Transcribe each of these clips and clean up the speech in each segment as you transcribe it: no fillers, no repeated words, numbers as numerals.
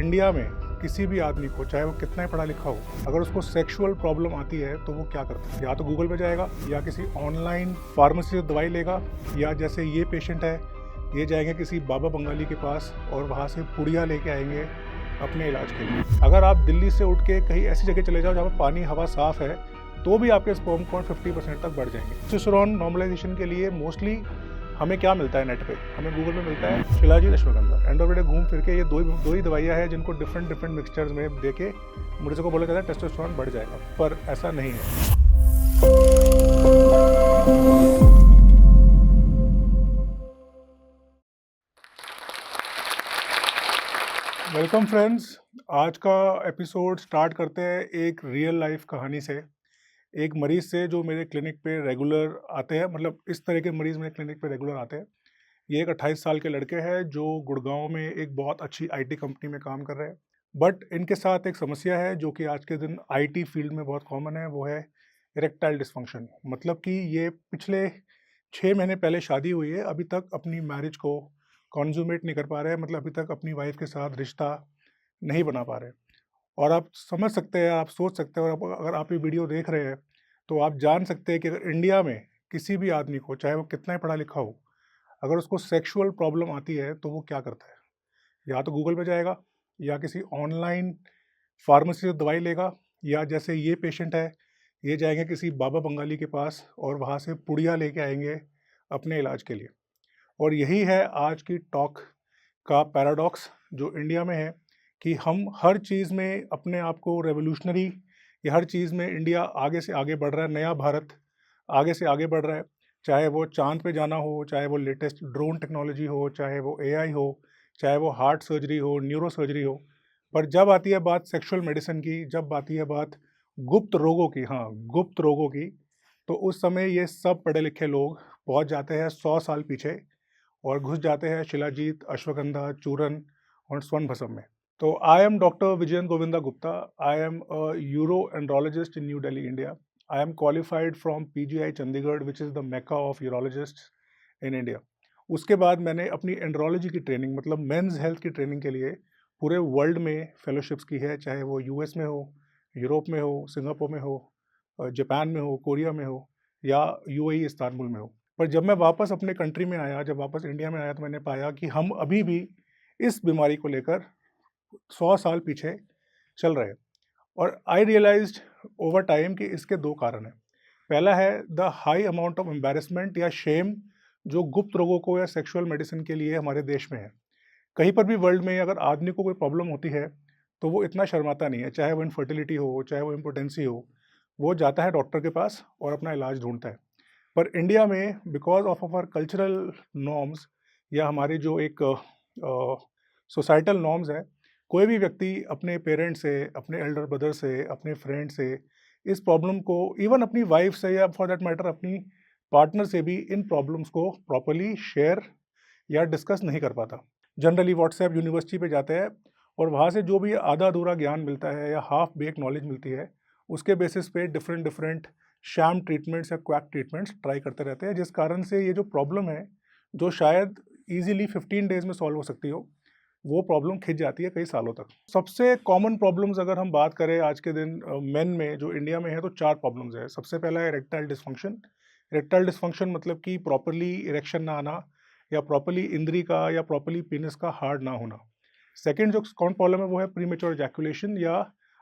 India में किसी भी आदमी को, चाहे वो कितना ही पढ़ा लिखा हो, अगर उसको सेक्सुअल प्रॉब्लम आती है तो वो क्या करता है? या तो गूगल पे जाएगा, या किसी ऑनलाइन फार्मेसी से दवाई लेगा, या जैसे ये पेशेंट है, ये जाएंगे किसी बाबा बंगाली के पास और वहाँ से पुड़िया लेके आएंगे अपने इलाज के लिए। अगर आप दिल्ली से उठ के कहीं ऐसी जगह चले जाओ जहाँ पर पानी हवा साफ है, तो भी आपके स्पर्म काउंट 50% तक बढ़ जाएंगे। टेस्टोस्टेरोन नॉर्मलाइजेशन के लिए मोस्टली हमें क्या मिलता है नेट पे? हमें गूगल पे मिलता है शिलाजीत, अश्वगंधा, एंडोवेडे। घूम फिर के ये दो ही दवाइयाँ हैं जिनको डिफरेंट मिक्सचर्स में दे के मरीजों को बोला जाता है टेस्टोस्टेरोन बढ़ जाएगा, पर ऐसा नहीं है। वेलकम फ्रेंड्स, आज का एपिसोड स्टार्ट करते हैं एक रियल लाइफ कहानी से। एक मरीज से जो मेरे क्लिनिक पे रेगुलर आते हैं, मतलब इस तरह के मरीज मेरे क्लिनिक पे रेगुलर आते हैं। ये एक 28 साल के लड़के हैं जो गुड़गांव में एक बहुत अच्छी आईटी कंपनी में काम कर रहे हैं। बट इनके साथ एक समस्या है जो कि आज के दिन आईटी फील्ड में बहुत कॉमन है, वो है इरेक्टाइल डिस्फंक्शन। मतलब कि ये पिछले 6 महीने पहले शादी हुई है, अभी तक अपनी मैरिज को कॉन्जुमेट नहीं कर पा रहे हैं, मतलब अभी तक अपनी वाइफ के साथ रिश्ता नहीं बना पा रहे। और आप समझ सकते हैं, आप सोच सकते हैं, और अगर आप ये वीडियो देख रहे हैं तो आप जान सकते हैं कि अगर इंडिया में किसी भी आदमी को, चाहे वो कितना ही पढ़ा लिखा हो, अगर उसको सेक्सुअल प्रॉब्लम आती है तो वो क्या करता है? या तो गूगल पे जाएगा, या किसी ऑनलाइन फार्मेसी से दवाई लेगा, या जैसे ये पेशेंट है, ये जाएंगे किसी बाबा बंगाली के पास और वहाँ से पुड़िया लेके आएंगे अपने इलाज के लिए। और यही है आज की टॉक का पैराडॉक्स जो इंडिया में है, कि हम हर चीज़ में अपने आप को रेवोल्यूशनरी, या हर चीज़ में इंडिया आगे से आगे बढ़ रहा है, नया भारत आगे से आगे बढ़ रहा है। चाहे वो चांद पे जाना हो, चाहे वो लेटेस्ट ड्रोन टेक्नोलॉजी हो, चाहे वो एआई हो, चाहे वो हार्ट सर्जरी हो, न्यूरो सर्जरी हो। पर जब आती है बात सेक्सुअल मेडिसिन की, जब आती है बात गुप्त रोगों की, हाँ गुप्त रोगों की, तो उस समय ये सब पढ़े लिखे लोग पहुंच जाते हैं 100 साल पीछे और घुस जाते हैं शिलाजीत, अश्वगंधा, चूरन और स्वर्ण भस्म में। तो I am doctor Vijayan Govinda Gupta. I am a euro andrologist in new Delhi, India. I am qualified from PGI Chandigarh, which is the mecca of urologists in India. उसके बाद मैंने अपनी एंड्रोलॉजी की ट्रेनिंग, मतलब मेंस हेल्थ की ट्रेनिंग के लिए पूरे वर्ल्ड में फेलोशिप्स की है, चाहे वो यूएस में हो, यूरोप में हो, सिंगापुर में हो, जापान में हो, कोरिया में हो, या यूएई इस्तांबुल में हो। पर जब मैं वापस अपने कंट्री में आया, जब वापस इंडिया में आया, तो मैंने पाया कि हम अभी भी इस बीमारी को लेकर 100 साल पीछे चल रहे हैं। और आई रियलाइज्ड ओवर टाइम कि इसके दो कारण हैं। पहला है the high amount of embarrassment या शेम जो गुप्त रोगों को या सेक्सुअल मेडिसिन के लिए हमारे देश में है। कहीं पर भी वर्ल्ड में अगर आदमी को कोई प्रॉब्लम होती है तो वो इतना शर्माता नहीं है, चाहे वो इनफर्टिलिटी हो, चाहे वो इम्पोटेंसी हो, वो जाता है डॉक्टर के पास और अपना इलाज ढूंढता है। पर इंडिया में because of our cultural norms, या हमारे जो एक सोसाइटल नॉर्म्स है, कोई भी व्यक्ति अपने पेरेंट्स से, अपने एल्डर ब्रदर से, अपने फ्रेंड से इस प्रॉब्लम को, इवन अपनी वाइफ से, या फॉर दैट मैटर अपनी पार्टनर से भी इन प्रॉब्लम्स को प्रॉपरली शेयर या डिस्कस नहीं कर पाता। जनरली व्हाट्सएप यूनिवर्सिटी पे जाते हैं और वहाँ से जो भी आधा अधूरा ज्ञान मिलता है या हाफ बेक नॉलेज मिलती है, उसके बेसिस पे डिफरेंट शैम ट्रीटमेंट्स या क्वैक ट्रीटमेंट्स ट्राई करते रहते हैं, जिस कारण से ये जो प्रॉब्लम है, जो शायद ईजिली 15 डेज में सॉल्व हो सकती हो, वो प्रॉब्लम खिंच जाती है कई सालों तक। सबसे कॉमन प्रॉब्लम्स अगर हम बात करें आज के दिन मेन में जो इंडिया में है, तो 4 प्रॉब्लम्स है। सबसे पहला है इरेक्टाइल डिस्फंक्शन। इरेक्टाइल डिस्फंक्शन मतलब कि प्रॉपरली इरेक्शन ना आना, या प्रॉपरली इंद्री का या प्रॉपरली पेनिस का हार्ड ना होना। सेकेंड जो कौन प्रॉब्लम है वो है प्रीमेच्योर इजैकुलेशन या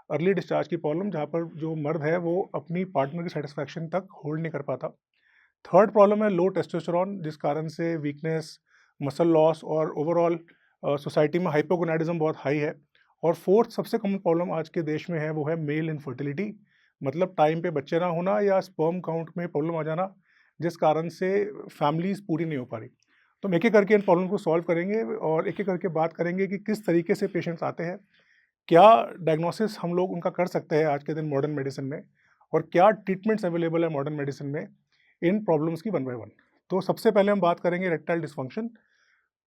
अर्ली डिस्चार्ज की प्रॉब्लम, जहाँ पर जो मर्द है वो अपनी पार्टनर की सेटिस्फैक्शन तक होल्ड नहीं कर पाता। थर्ड प्रॉब्लम है लो टेस्टोस्टेरोन, जिस कारण से वीकनेस, मसल लॉस और ओवरऑल सोसाइटी में हाइपोगोनाडिज्म बहुत हाई है। और फोर्थ सबसे कॉमन प्रॉब्लम आज के देश में है वो है मेल इनफर्टिलिटी, मतलब टाइम पे बच्चे ना होना या स्पर्म काउंट में प्रॉब्लम आ जाना, जिस कारण से फैमिलीज पूरी नहीं हो पा रही। तो हम एक एक करके इन प्रॉब्लम को सॉल्व करेंगे और एक एक करके बात करेंगे कि किस तरीके से पेशेंट्स आते हैं, क्या डायग्नोसिस हम लोग उनका कर सकते हैं आज के दिन मॉडर्न मेडिसिन में, और क्या ट्रीटमेंट्स अवेलेबल है मॉडर्न मेडिसिन में इन प्रॉब्लम्स की वन बाय वन। तो सबसे पहले हम बात करेंगे इरेक्टाइल डिस्फंक्शन।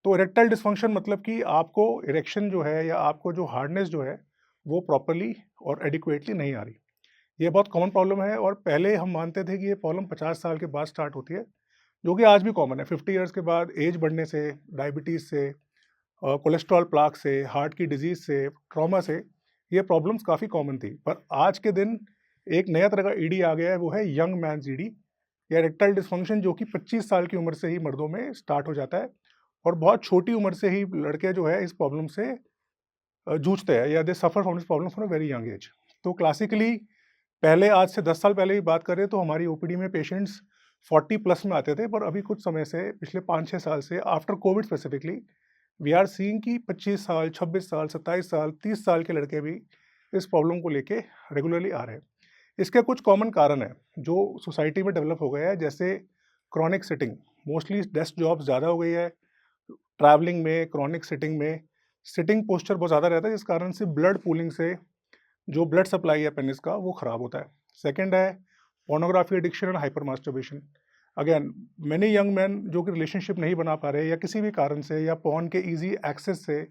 तो इरेक्टाइल डिस्फंक्शन मतलब कि आपको इरेक्शन जो है, या आपको जो हार्डनेस जो है, वो प्रॉपरली और एडिक्वेटली नहीं आ रही। ये बहुत कॉमन प्रॉब्लम है, और पहले हम मानते थे कि ये प्रॉब्लम 50 साल के बाद स्टार्ट होती है, जो कि आज भी कॉमन है। 50 ईयर्स के बाद एज बढ़ने से, डायबिटीज़ से, कोलेस्ट्रॉल प्लाक से, हार्ट की डिजीज़ से, ट्रॉमा से, ये प्रॉब्लम्स काफ़ी कॉमन थी। पर आज के दिन एक नया तरह का ईडी आ गया है, वो है यंग मैन्स ईडी या इरेक्टाइल डिस्फंक्शन, जो कि 25 साल की उम्र से ही मर्दों में स्टार्ट हो जाता है और बहुत छोटी उम्र से ही लड़के जो है इस प्रॉब्लम से जूझते हैं या they suffer from this problem from a very young age. तो क्लासिकली पहले, आज से 10 साल पहले की बात करें तो हमारी ओपीडी में पेशेंट्स 40 प्लस में आते थे, पर अभी कुछ समय से, पिछले 5-6 साल से, after COVID specifically, we are seeing कि 25 साल, 26 साल, 27 साल, 30 साल के लड़के भी इस प्रॉब्लम को लेके रेगुलरली आ रहे हैं। इसके कुछ कॉमन कारण हैं जो सोसाइटी में डेवलप हो गए हैं, जैसे chronic sitting, mostly desk job ज़्यादा हो गई है, ट्रैवलिंग में, क्रॉनिक सिटिंग में, सिटिंग पोस्चर बहुत ज़्यादा रहता है, जिस कारण से ब्लड पूलिंग से जो ब्लड सप्लाई है पेनिस का, वो ख़राब होता है। सेकंड है pornography addiction and hyper masturbation. Again, many young man जो कि रिलेशनशिप नहीं बना पा रहे या किसी भी कारण से, या पोर्न के ईज़ी एक्सेस से,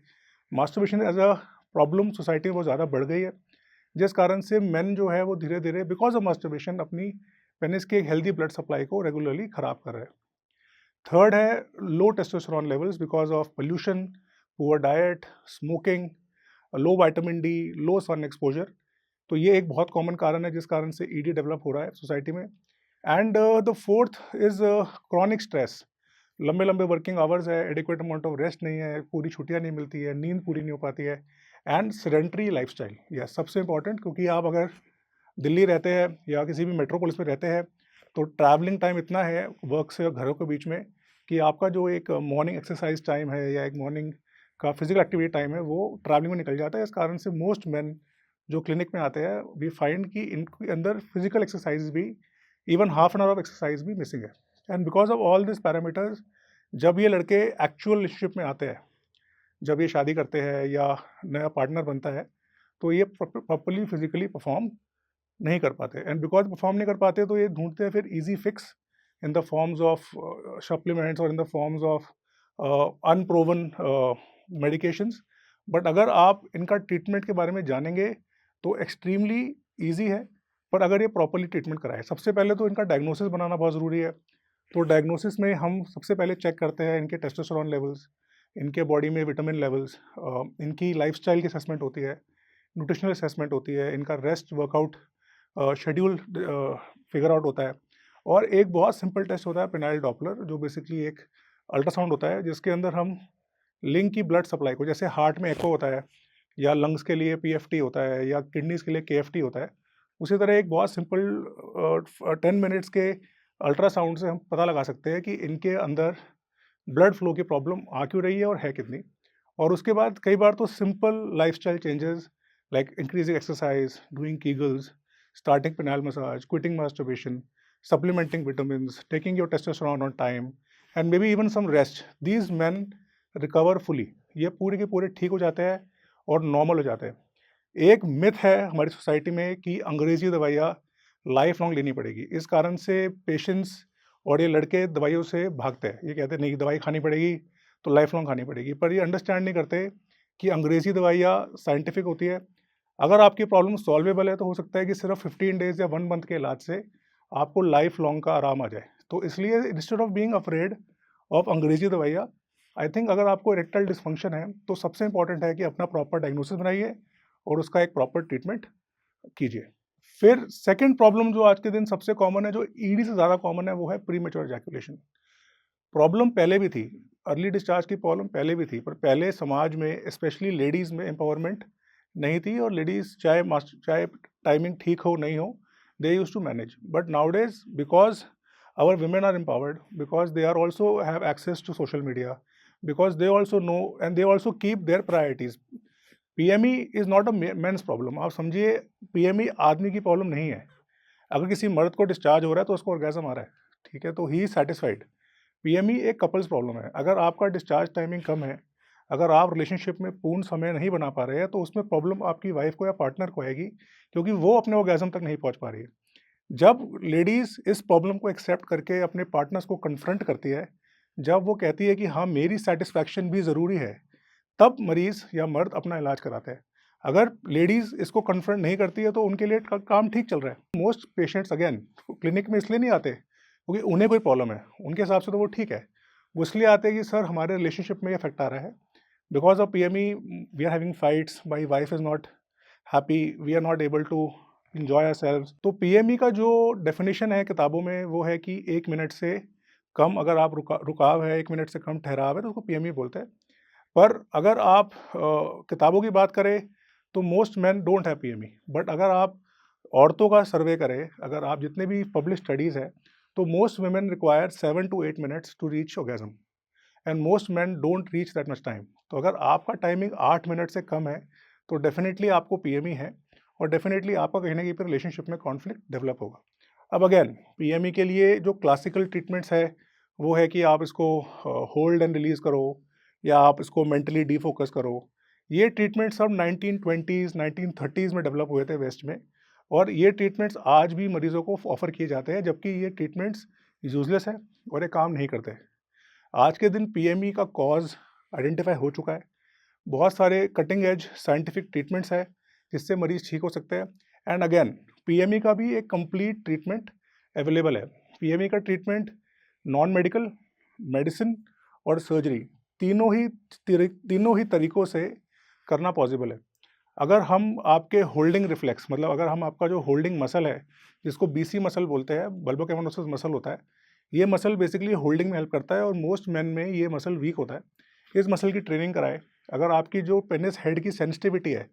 masturbation as a problem society में बहुत ज़्यादा बढ़ गई है, जिस कारण से मेन जो है वो धीरे-धीरे बिकॉज़ ऑफ मास्टरबेशन अपनी पेनिस के हेल्दी ब्लड सप्लाई को रेगुलरली ख़राब कर रहे हैं। थर्ड है low testosterone levels because of pollution, poor diet, smoking, low vitamin D, low sun exposure. तो ये एक बहुत कॉमन कारण है जिस कारण से ईडी डेवलप हो रहा है सोसाइटी में। And the fourth is chronic stress. लंबे लंबे वर्किंग आवर्स है, एडिक्वेट अमाउंट ऑफ रेस्ट नहीं है, पूरी छुट्टियां नहीं मिलती है, नींद पूरी नहीं हो पाती है, एंड सेडेंटरी लाइफस्टाइल। यह सबसे इंपॉर्टेंट, क्योंकि आप अगर दिल्ली रहते हैं या किसी भी मेट्रोपोलिस में रहते हैं तो ट्रैवलिंग टाइम इतना है वर्क से और घरों के बीच में कि आपका जो एक मॉर्निंग एक्सरसाइज टाइम है या एक मॉर्निंग का फिजिकल एक्टिविटी टाइम है, वो ट्रैवलिंग में निकल जाता है। इस कारण से मोस्ट मेन जो क्लिनिक में आते हैं, वी फाइंड कि इनके अंदर फिजिकल एक्सरसाइज भी, even half an hour of exercise भी मिसिंग है। And because of all this parameters, जब ये लड़के एक्चुअल रिलेशनशिप में आते हैं, जब ये शादी करते हैं या नया पार्टनर बनता है, तो ये प्रॉपरली फिजिकली परफॉर्म नहीं कर पाते। एंड बिकॉज परफॉर्म नहीं कर पाते तो ये ढूंढते हैं फिर easy fix in the forms of supplements और in the forms of unproven medications. But अगर आप इनका ट्रीटमेंट के बारे में जानेंगे तो एक्सट्रीमली ईजी है, पर अगर ये प्रॉपरली ट्रीटमेंट कराए। सबसे पहले तो इनका डायग्नोसिस बनाना बहुत ज़रूरी है। तो डायग्नोसिस में हम सबसे पहले चेक करते हैं इनके टेस्टोस्टेरोन लेवल्स, इनके बॉडी में विटामिन लेवल्स, इनकी लाइफस्टाइल की असेसमेंट होती है, न्यूट्रिशनल असेसमेंट होती है, इनका rest workout schedule figure out होता है। और एक बहुत सिंपल टेस्ट होता है पेनाइल डॉपलर, जो बेसिकली एक अल्ट्रासाउंड होता है जिसके अंदर हम लिंग की ब्लड सप्लाई को, जैसे हार्ट में एको होता है या लंग्स के लिए पीएफटी होता है या किडनीज के लिए केएफटी होता है, उसी तरह एक बहुत सिंपल 10 मिनट्स के अल्ट्रासाउंड से हम पता लगा सकते हैं कि इनके अंदर ब्लड फ्लो की प्रॉब्लम आ क्यों रही है और है कितनी। और उसके बाद कई बार तो simple lifestyle changes like increasing exercise, doing Kegels, starting penile massage, quitting masturbation, supplementing vitamins, taking your testosterone on time, and maybe even some rest. These men recover fully. ये पूरे के पूरे ठीक हो जाते हैं और नॉर्मल हो जाते हैं। एक मिथ है हमारी सोसाइटी में कि अंग्रेजी दवाइयाँ लाइफ लॉन्ग लेनी पड़ेगी। इस कारण से पेशेंट्स और ये लड़के दवाइयों से भागते हैं। ये कहते हैं नहीं, दवाई खानी पड़ेगी तो लाइफ लॉन्ग खानी पड़ेगी, पर ये अंडरस्टैंड नहीं करते कि अंग्रेजी दवाइयाँ साइंटिफिक होती है। अगर आपकी प्रॉब्लम सॉल्वेबल है तो हो सकता है कि सिर्फ 15 डेज या 1 मंथ के इलाज से आपको लाइफ लॉन्ग का आराम आ जाए। तो इसलिए instead of being afraid of अंग्रेजी दवाइयाँ, आई थिंक अगर आपको इरेक्टाइल डिस्फंक्शन है तो सबसे इंपॉर्टेंट है कि अपना प्रॉपर डायग्नोसिस बनाइए और उसका एक प्रॉपर ट्रीटमेंट कीजिए। फिर सेकंड प्रॉब्लम जो आज के दिन सबसे कॉमन है, जो ईडी से ज़्यादा कॉमन है, वो है प्रीमेच्योर इजैकुलेशन। प्रॉब्लम पहले भी थी, अर्ली डिस्चार्ज की प्रॉब्लम पहले भी थी, पर पहले समाज में स्पेशली लेडीज़ में एम्पावरमेंट नहीं थी और लेडीज़ चाहे टाइमिंग ठीक हो नहीं हो, they used to manage. But nowadays because our women are empowered, because they are also have access to social media, because they also know and they also keep their priorities. PME is not a men's problem. आप समझिए, PME आदमी की problem नहीं है। अगर किसी मर्द को डिस्चार्ज हो रहा है तो उसको ऑर्गेजम आ रहा है, ठीक है, तो ही इज सेटिस्फाइड। PME एक कपल्स प्रॉब्लम है। अगर आपका डिस्चार्ज टाइमिंग कम है, अगर आप रिलेशनशिप में पूर्ण समय नहीं बना पा रहे हैं, तो उसमें प्रॉब्लम आपकी वाइफ को या पार्टनर को आएगी, क्योंकि वो अपने ऑर्गेजम तक नहीं पहुंच पा रही है। जब लेडीज़ इस प्रॉब्लम को एक्सेप्ट करके अपने पार्टनर्स को कन्फ्रंट करती है, जब वो कहती है कि हाँ, मेरी सेटिस्फैक्शन भी ज़रूरी है, तब मरीज़ या मर्द अपना इलाज कराते हैं। अगर लेडीज़ इसको कन्फ्रंट नहीं करती है तो उनके लिए काम ठीक चल रहा है। मोस्ट पेशेंट्स अगेन क्लिनिक में इसलिए नहीं आते क्योंकि उन्हें कोई प्रॉब्लम है, उनके हिसाब से तो वो ठीक है। वो इसलिए आते हैं कि सर हमारे रिलेशनशिप में इफेक्ट आ रहा है, Because of PME, we are having fights. My wife is not happy. We are not able to enjoy ourselves. तो PME का जो definition है किताबों में वो है कि 1 मिनट से कम अगर आप रुकाव है, 1 मिनट से कम ठहराव है तो उसको PME बोलते हैं। पर अगर आप किताबों की बात करें तो most man don't have PME। But अगर आप औरतों का सर्वे करें, अगर आप जितने भी पब्लिश स्टडीज़ है तो most women require 7 to 8 minutes to reach orgasm and most man don't reach that much time. तो अगर आपका टाइमिंग 8 मिनट से कम है तो डेफिनेटली आपको PME है और डेफिनेटली आपका कहीं ना कहीं पर रिलेशनशिप में कॉन्फ्लिक्ट डेवलप होगा। अब अगेन PME के लिए जो क्लासिकल ट्रीटमेंट्स है वो है कि आप इसको होल्ड एंड रिलीज करो या आप इसको मेंटली डीफोकस करो। ये ट्रीटमेंट सब 1920s 1930s में डेवलप हुए थे वेस्ट में, और ये ट्रीटमेंट्स आज भी मरीजों को ऑफर किए जाते हैं, जबकि ये ट्रीटमेंट्स यूजलेस है और ये काम नहीं करते। आज के दिन PME का कॉज आइडेंटिफाई हो चुका है। बहुत सारे कटिंग एज साइंटिफिक ट्रीटमेंट्स है जिससे मरीज ठीक हो सकते हैं। एंड अगेन PME का भी एक कंप्लीट ट्रीटमेंट अवेलेबल है। PME का ट्रीटमेंट नॉन मेडिकल, मेडिसिन और सर्जरी तीनों ही तरीकों से करना पॉसिबल है। अगर हम आपके होल्डिंग रिफ्लेक्स, मतलब अगर हम आपका जो होल्डिंग मसल है जिसको BC मसल बोलते हैं, बल्बोकेमोनोसिस मसल होता है, ये मसल बेसिकली होल्डिंग में हेल्प करता है और मोस्ट मेन में ये मसल वीक होता है। इस मसल की ट्रेनिंग कराए, अगर आपकी जो पेनिस हेड की सेंसिटिविटी है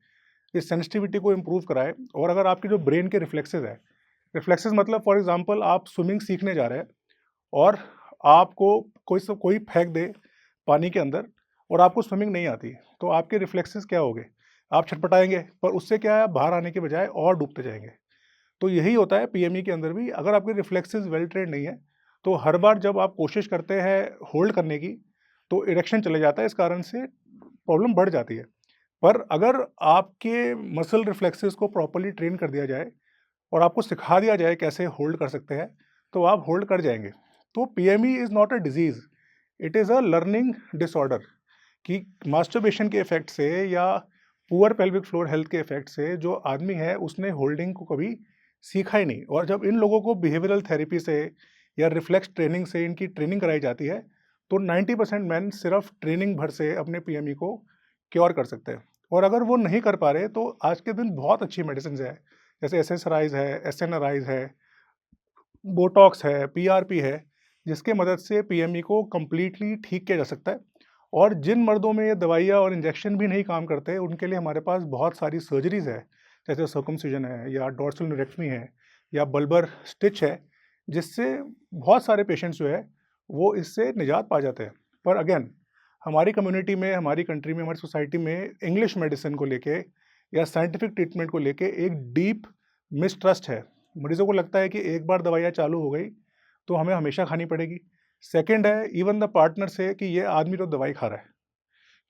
इस सेंसिटिविटी को इम्प्रूव कराए, और अगर आपकी जो ब्रेन के रिफ्लेक्सेस है, रिफ्लेक्सेस मतलब फॉर एग्जांपल आप स्विमिंग सीखने जा रहे हैं और आपको कोई फेंक दे पानी के अंदर और आपको स्विमिंग नहीं आती, तो आपके रिफ्लेक्सेस क्या होंगे? आप छटपटाएंगे, पर उससे क्या है, बाहर आने के बजाय और डूबते जाएंगे। तो यही होता है PME के अंदर भी। अगर आपके रिफ्लेक्सेस वेल ट्रेंड नहीं है तो हर बार जब आप कोशिश करते हैं होल्ड करने की तो इरेक्शन चले जाता है, इस कारण से प्रॉब्लम बढ़ जाती है। पर अगर आपके मसल रिफ्लेक्सेस को प्रॉपर्ली ट्रेन कर दिया जाए और आपको सिखा दिया जाए कैसे होल्ड कर सकते हैं, तो आप होल्ड कर जाएंगे। तो PME is not a disease, it is a learning disorder. कि मास्टरबेशन के इफेक्ट से या पुअर पेल्विक फ्लोर हेल्थ के इफेक्ट से जो आदमी है उसने होल्डिंग को कभी सीखा ही नहीं, और जब इन लोगों को बिहेवियरल थेरेपी से या रिफ्लेक्स ट्रेनिंग से इनकी ट्रेनिंग कराई जाती है तो 90% मैन सिर्फ ट्रेनिंग भर से अपने PME को क्योर कर सकते हैं। और अगर वो नहीं कर पा रहे तो आज के दिन बहुत अच्छी मेडिसिन है, जैसे SSRIs है, SNRIs है, बोटॉक्स है, PRP है, जिसके मदद से PME को कम्प्लीटली ठीक किया जा सकता है। और जिन मर्दों में ये दवाइयाँ और इंजेक्शन भी नहीं काम करते, उनके लिए हमारे पास बहुत सारी सर्जरीज़ है, जैसे सर्कमसिजन है या डॉर्सल न्यूरेक्टमी है या बल्बर स्टिच है, जिससे बहुत सारे पेशेंट्स जो है वो इससे निजात पा जाते हैं। पर अगेन हमारी कम्युनिटी में, हमारी कंट्री में, हमारी सोसाइटी में इंग्लिश मेडिसिन को लेके या साइंटिफिक ट्रीटमेंट को लेके एक डीप मिसट्रस्ट है। मरीजों को लगता है कि एक बार दवाइयाँ चालू हो गई तो हमें हमेशा खानी पड़ेगी। सेकंड है इवन द पार्टनर से कि ये आदमी तो दवाई खा रहा है,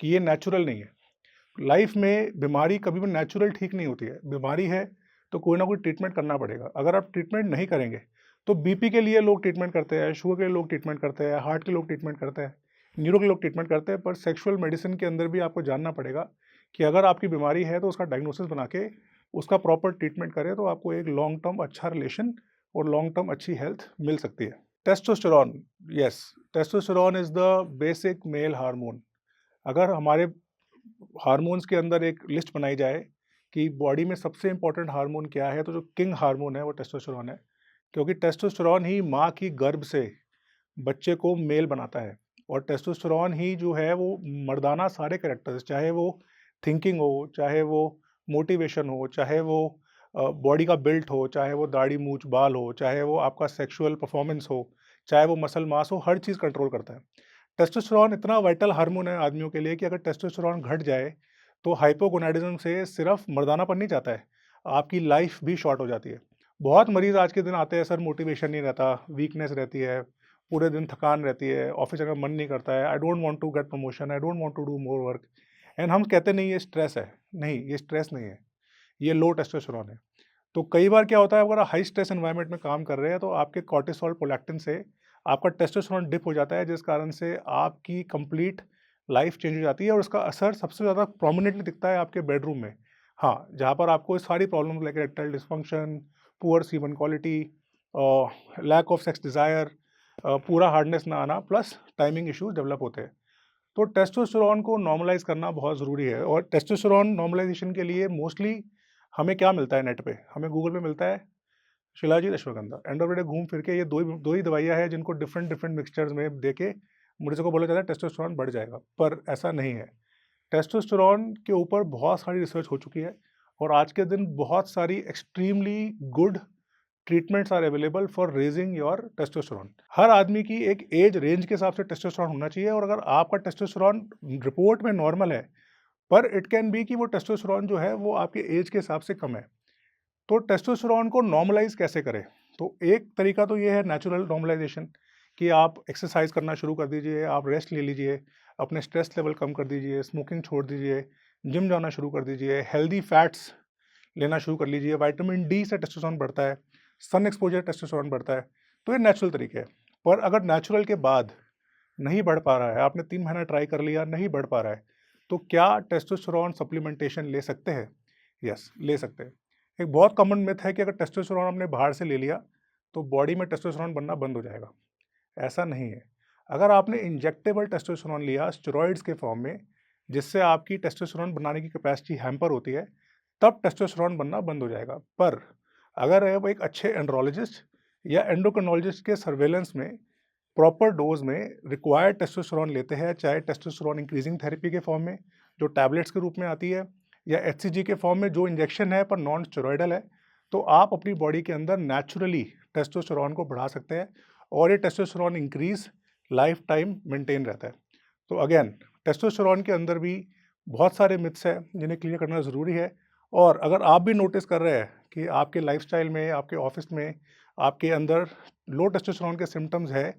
कि ये नेचुरल नहीं है। लाइफ में बीमारी कभी भी नेचुरल ठीक नहीं होती है। बीमारी है तो कोई ना कोई ट्रीटमेंट करना पड़ेगा। अगर आप ट्रीटमेंट नहीं करेंगे तो BP के लिए लोग ट्रीटमेंट करते हैं, शुगर के लिए लोग ट्रीटमेंट करते हैं, हार्ट के लोग ट्रीटमेंट करते हैं, न्यूरो के लोग ट्रीटमेंट करते हैं। पर सेक्सुअल मेडिसिन के अंदर भी आपको जानना पड़ेगा कि अगर आपकी बीमारी है तो उसका डायग्नोसिस बना के उसका प्रॉपर ट्रीटमेंट करें तो आपको एक लॉन्ग टर्म अच्छा रिलेशन और लॉन्ग टर्म अच्छी हेल्थ मिल सकती है। Testosterone, yes, testosterone is the basic male hormone. अगर हमारे हार्मोन्स के अंदर एक लिस्ट बनाई जाए कि बॉडी में सबसे इंपॉर्टेंट हार्मोन क्या है, तो जो किंग हार्मोन है वो टेस्टोस्टेरोन है, क्योंकि टेस्टोस्टेरोन ही माँ की गर्भ से बच्चे को मेल बनाता है। और टेस्टोस्टेरोन ही जो है वो मर्दाना सारे कैरेक्टर्स, चाहे वो थिंकिंग हो, चाहे वो मोटिवेशन हो, चाहे वो बॉडी का बिल्ट हो, चाहे वो दाढ़ी मूछ बाल हो, चाहे वो आपका सेक्सुअल परफॉर्मेंस हो, चाहे वो मसल मास हो, हर चीज़ कंट्रोल करता है। टेस्टोस्टेरोन इतना वाइटल हार्मोन है आदमियों के लिए कि अगर टेस्टोस्टेरोन घट जाए तो हाइपोगोनाडिज्म से सिर्फ मर्दानापन नहीं जाता है, आपकी लाइफ भी शॉर्ट हो जाती है। बहुत मरीज आज के दिन आते हैं, सर मोटिवेशन नहीं रहता, वीकनेस रहती है, पूरे दिन थकान रहती है, ऑफिस जाने का मन नहीं करता है, I don't want to get promotion, I don't want to do more work. And हम कहते नहीं ये स्ट्रेस है। नहीं, ये स्ट्रेस नहीं है, ये लो टेस्टोस्टेरोन है। तो कई बार क्या होता है, अगर हाई स्ट्रेस एनवायरनमेंट में काम कर रहे हैं तो आपके कॉर्टिसोल प्रोलैक्टिन से आपका टेस्टोस्टेरोन डिप हो जाता है, जिस कारण से आपकी कंप्लीट लाइफ चेंज हो जाती है और उसका असर सबसे ज़्यादा प्रोमिनेंटली दिखता है आपके बेडरूम में। हाँ, जहाँ पर आपको सारी problem like erectile dysfunction, poor semen quality, lack of sex desire, पूरा हार्डनेस ना आना, प्लस टाइमिंग इश्यूज डेवलप होते हैं। तो टेस्टोस्टेरोन को नॉर्मलाइज़ करना बहुत ज़रूरी है और टेस्टोस्टेरोन नॉर्मलाइज़ेशन के लिए मोस्टली हमें क्या मिलता है नेट पे? हमें गूगल पे मिलता है shilajit, ashwagandha. End of the day घूम फिर के ये 2 ही दवाइयाँ हैं जिनको डिफरेंट मिक्सचर्स में दे के मरीज़ों को बोला जाता है टेस्टोस्टेरोन बढ़ जाएगा, पर ऐसा नहीं है। टेस्टोस्टेरोन के ऊपर बहुत सारी रिसर्च हो चुकी है और आज के दिन बहुत सारी extremely good treatments are available for raising your testosterone. हर आदमी की एक एज रेंज के हिसाब से टेस्टोस्टेरोन होना चाहिए और अगर आपका टेस्टोस्टेरोन रिपोर्ट में नॉर्मल है, पर इट कैन बी कि वो टेस्टोस्टेरोन जो है वो आपके एज के हिसाब से कम है। तो टेस्टोस्टेरोन को नॉर्मलाइज़ कैसे करें? तो एक तरीका तो ये है नेचुरल नॉर्मलाइज़ेशन कि आप एक्सरसाइज़ करना शुरू कर दीजिए, आप रेस्ट ले लीजिए, अपने स्ट्रेस लेवल कम कर दीजिए, स्मोकिंग छोड़ दीजिए, जिम जाना शुरू कर दीजिए, हेल्दी फैट्स लेना शुरू कर लीजिए, विटामिन डी से टेस्टोस्टेरोन बढ़ता है, सन एक्सपोजर टेस्टोस्टेरोन बढ़ता है। तो ये नेचुरल तरीके हैं। पर अगर नेचुरल के बाद नहीं बढ़ पा रहा है, आपने 3 महीना ट्राई कर लिया, नहीं बढ़ पा रहा है, तो क्या टेस्टोस्टेरोन सप्लीमेंटेशन ले सकते हैं? यस, ले सकते हैं। एक बहुत कॉमन मिथ है कि अगर टेस्टोस्टेरोन हमने बाहर से ले लिया, तो बॉडी में टेस्टोस्टेरोन बनना बंद हो जाएगा। ऐसा नहीं है। अगर आपने इंजेक्टेबल टेस्टोस्टेरोन लिया स्टेरॉइड्स के फॉर्म में, जिससे आपकी टेस्टोस्टेरोन बनाने की कैपेसिटी हैम्पर होती है, तब टेस्टोस्टेरोन बनना बंद हो जाएगा। पर अगर आप एक अच्छे एंड्रोलॉजिस्ट या एंडोक्रिनोलॉजिस्ट के सर्वेलेंस में प्रॉपर डोज में रिक्वायर्ड टेस्टोस्टेरोन लेते हैं, चाहे टेस्टोस्टेरोन इंक्रीजिंग थेरेपी के फॉर्म में जो टैबलेट्स के रूप में आती है या एचसीजी के फॉर्म में जो इंजेक्शन है पर नॉन स्टेरॉयडल है, तो आप अपनी बॉडी के अंदर नेचुरली टेस्टोस्टेरोन को बढ़ा सकते हैं और ये testosterone increase life time maintain रहता है। तो अगेन टेस्टोस्टेरोन के अंदर भी बहुत सारे मिथ्स हैं जिन्हें क्लियर करना ज़रूरी है। और अगर आप भी नोटिस कर रहे हैं कि आपके लाइफस्टाइल में, आपके ऑफिस में, आपके अंदर लो टेस्टोस्टेरोन के सिम्टम्स है,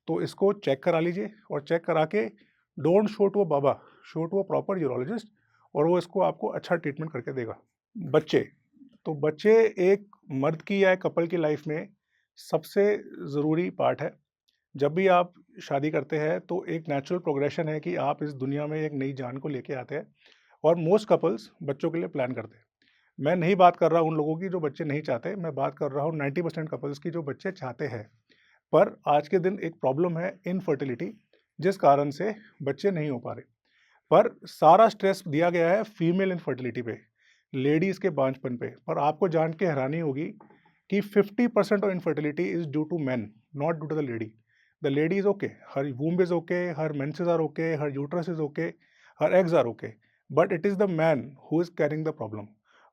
तो इसको चेक करा लीजिए और चेक करा के don't show to a baba, show to a proper urologist और वो इसको आपको अच्छा ट्रीटमेंट करके देगा। बच्चे, तो बच्चे एक मर्द की या कपल की लाइफ में सबसे ज़रूरी पार्ट है। जब भी आप शादी करते हैं तो एक नेचुरल प्रोग्रेशन है कि आप इस दुनिया में एक नई जान को लेके आते हैं और मोस्ट कपल्स बच्चों के लिए प्लान करते हैं। मैं नहीं बात कर रहा हूँ उन लोगों की जो बच्चे नहीं चाहते, मैं बात कर रहा हूँ 90% कपल्स की जो बच्चे चाहते हैं। पर आज के दिन एक प्रॉब्लम है इनफर्टिलिटी, जिस कारण से बच्चे नहीं हो पा रहे। पर सारा स्ट्रेस दिया गया है फीमेल इनफर्टिलिटी पे, लेडीज़ के बांझपन पे। पर आपको जान के हैरानी होगी कि 50% of infertility is due to man, not due to the lady. The lady is okay, her womb is okay, her menses are okay, her uterus is okay, her eggs are okay, but it is the man who is carrying the problem.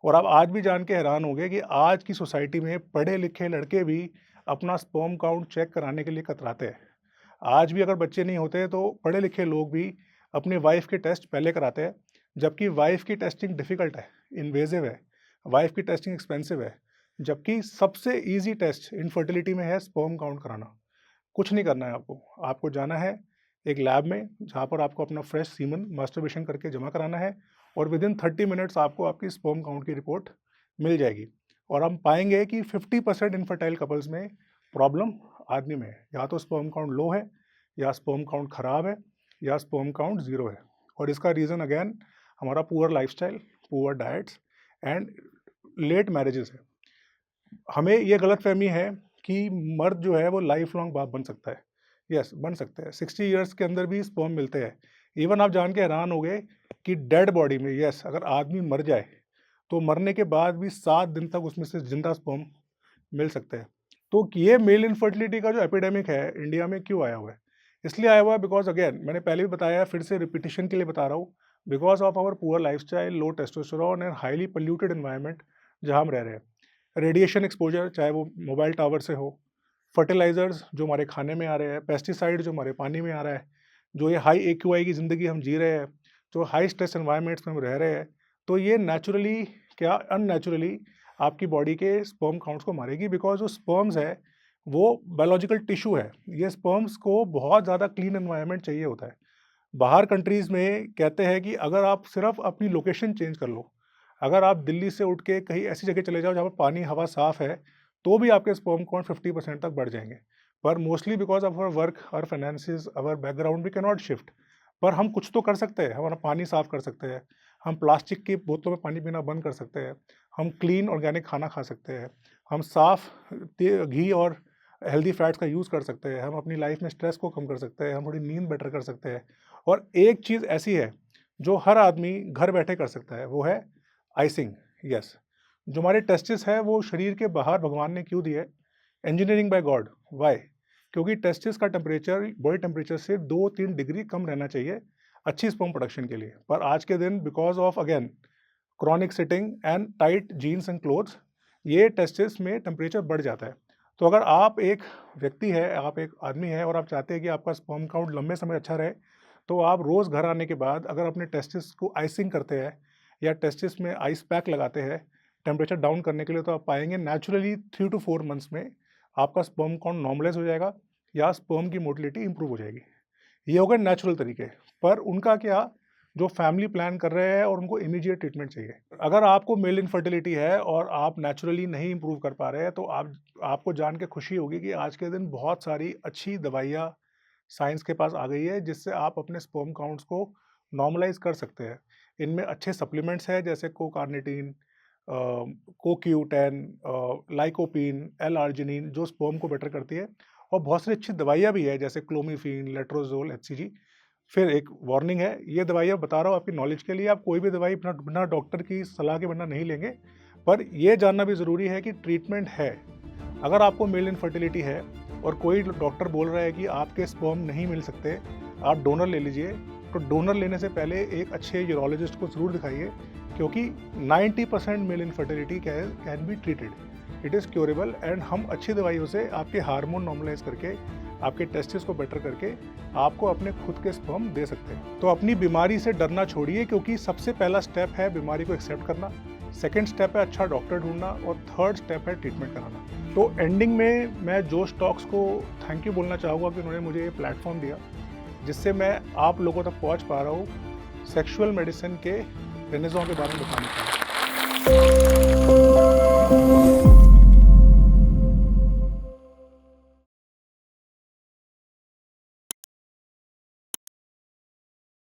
और आप आज भी जान के हैरान होंगे कि आज की सोसाइटी में पढ़े लिखे लड़के भी अपना स्पर्म काउंट चेक कराने के लिए कतराते हैं। आज भी अगर बच्चे नहीं होते तो पढ़े लिखे लोग भी अपनी वाइफ के टेस्ट पहले कराते हैं, जबकि वाइफ की टेस्टिंग डिफ़िकल्ट है, इन्वेजिव है, वाइफ की टेस्टिंग एक्सपेंसिव है, जबकि सबसे ईज़ी टेस्ट इनफर्टिलिटी में है स्पर्म काउंट कराना। कुछ नहीं करना है आपको, आपको जाना है एक लैब में जहाँ पर आपको अपना फ्रेश सीमन मास्टरबेशन करके जमा कराना है और विदिन 30 मिनट्स आपको आपकी स्पर्म काउंट की रिपोर्ट मिल जाएगी। और हम पाएंगे कि 50% इनफर्टाइल कपल्स में प्रॉब्लम आदमी में है, या तो स्पर्म काउंट लो है, या स्पर्म काउंट ख़राब है, या स्पर्म काउंट ज़ीरो है। और इसका रीज़न अगेन हमारा poor lifestyle, poor diets and let marriages है। हमें ये गलतफ़हमी है कि मर्द जो है वो लाइफ लॉन्ग बाप बन सकता है। यस, बन सकते हैं, 60 ईयर्स के अंदर भी स्पर्म मिलते हैं। इवन आप जान के हैरान हो गए कि डेड बॉडी में, यस, अगर आदमी मर जाए तो मरने के बाद भी 7 दिन तक उसमें से जिंदा स्पर्म मिल सकते हैं। तो ये मेल इनफर्टिलिटी का जो एपिडेमिक है इंडिया में क्यों आया हुआ है? इसलिए आया हुआ है बिकॉज अगेन मैंने पहले भी बताया, फिर से रिपीटिशन के लिए बता रहा हूँ, because of our poor lifestyle, low testosterone and highly polluted environment जहाँ हम रह रहे हैं। रेडिएशन एक्सपोजर, चाहे वो मोबाइल टावर से हो, फर्टिलाइज़र्स जो हमारे खाने में आ रहे हैं, पेस्टिसाइड जो हमारे पानी में आ रहा है, जो ये हाई एक्यूआई की ज़िंदगी हम जी रहे हैं, जो हाई स्ट्रेस एनवायरनमेंट्स में हम रह रहे हैं, तो ये नेचुरली क्या अननेचुरली आपकी बॉडी के स्पर्म काउंट्स को मारेगी। बिकॉज जो स्पर्म्स है वो बायोलॉजिकल टिश्यू है, ये स्पर्म्स को बहुत ज़्यादा क्लीन एनवायरनमेंट चाहिए होता है। बाहर कंट्रीज़ में कहते हैं कि अगर आप सिर्फ अपनी लोकेशन चेंज कर लो, अगर आप दिल्ली से उठ के कहीं ऐसी जगह चले जाओ जहाँ पर पानी हवा साफ़ है, तो भी आपके स्पर्म काउंट 50% तक बढ़ जाएंगे। पर mostly because of our work, our finances, our background, we can not shift. पर हम कुछ तो कर सकते हैं, हमारा पानी साफ़ कर सकते हैं, हम प्लास्टिक की बोतलों में पानी पीना बंद कर सकते हैं, हम क्लीन ऑर्गेनिक खाना खा सकते हैं, हम साफ़ घी और हेल्दी फैट्स का यूज़ कर सकते हैं, हम अपनी लाइफ में स्ट्रेस को कम कर सकते हैं, हम थोड़ी नींद बेटर कर सकते हैं और एक चीज़ ऐसी है जो हर आदमी घर बैठे कर सकता है, वो है आइसिंग। यस, जो हमारे टेस्टिस है वो शरीर के बाहर भगवान ने क्यों दिए? Engineering bye God. व्हाई? क्योंकि टेस्टिस का टेम्परेचर बॉडी टेम्परेचर से 2-3 डिग्री कम रहना चाहिए अच्छी स्पर्म प्रोडक्शन के लिए। पर आज के दिन because of again chronic sitting and tight jeans and clothes, ये टेस्टिस में टेम्परेचर बढ़ जाता है। तो अगर आप एक व्यक्ति है, आप एक आदमी है और आप चाहते हैं कि आपका स्पर्म काउंट लंबे समय अच्छा रहे, तो आप रोज़ घर आने के बाद अगर अपने टेस्टिस को आइसिंग करते हैं या टेस्टिस में आइस पैक लगाते हैं टेम्परेचर डाउन करने के लिए, तो आप पाएंगे नेचुरली 3 to 4 मंथ्स में आपका स्पर्म काउंट नॉर्मलाइज हो जाएगा या स्पर्म की मोटिलिटी इंप्रूव हो जाएगी। ये हो गए नेचुरल तरीके। पर उनका क्या, जो फैमिली प्लान कर रहे हैं और उनको इमीडिएट ट्रीटमेंट चाहिए। अगर आपको मेल इनफर्टिलिटी है और आप नेचुरली नहीं इंप्रूव कर पा रहे हैं, तो आपको जान के खुशी होगी कि आज के दिन बहुत सारी अच्छी दवाइयाँ साइंस के पास आ गई है, जिससे आप अपने स्पर्म काउंट्स को नॉर्मलाइज कर सकते हैं। इनमें अच्छे सप्लीमेंट्स हैं जैसे कोकार्निटीन, CoQ10, लाइकोपीन, L-आर्जिनिन, जो स्पर्म को बेटर करती है। और बहुत सारी अच्छी दवाइयाँ भी है जैसे क्लोमिफीन, लेट्रोजोल, HCG। फिर एक वार्निंग है, ये दवाइयाँ बता रहा हूँ आपकी नॉलेज के लिए, आप कोई भी दवाई बिना डॉक्टर की सलाह के बिना नहीं लेंगे। पर ये जानना भी ज़रूरी है कि ट्रीटमेंट है। अगर आपको मेल इनफर्टिलिटी है और कोई डॉक्टर बोल रहा है कि आपके स्पर्म नहीं मिल सकते, आप डोनर ले लीजिए, तो डोनर लेने से पहले एक अच्छे यूरोलॉजिस्ट को ज़रूर दिखाइए, क्योंकि 90% male infertility can be treated, it is curable. And हम अच्छी दवाइयों से आपके हार्मोन नॉर्मलाइज करके, आपके टेस्टिस को बेटर करके आपको अपने खुद के स्पर्म दे सकते हैं। तो अपनी बीमारी से डरना छोड़िए, क्योंकि सबसे पहला स्टेप है बीमारी को एक्सेप्ट करना, सेकेंड स्टेप है अच्छा डॉक्टर ढूंढना, और थर्ड स्टेप है ट्रीटमेंट कराना। तो एंडिंग में मैं जोश टॉक्स को थैंक यू बोलना चाहूँगा कि उन्होंने मुझे ये प्लेटफॉर्म दिया, जिससे मैं आप लोगों तक पहुँच पा रहा हूँ सेक्सुअल मेडिसिन के रेनेसां के बारे में बताने का।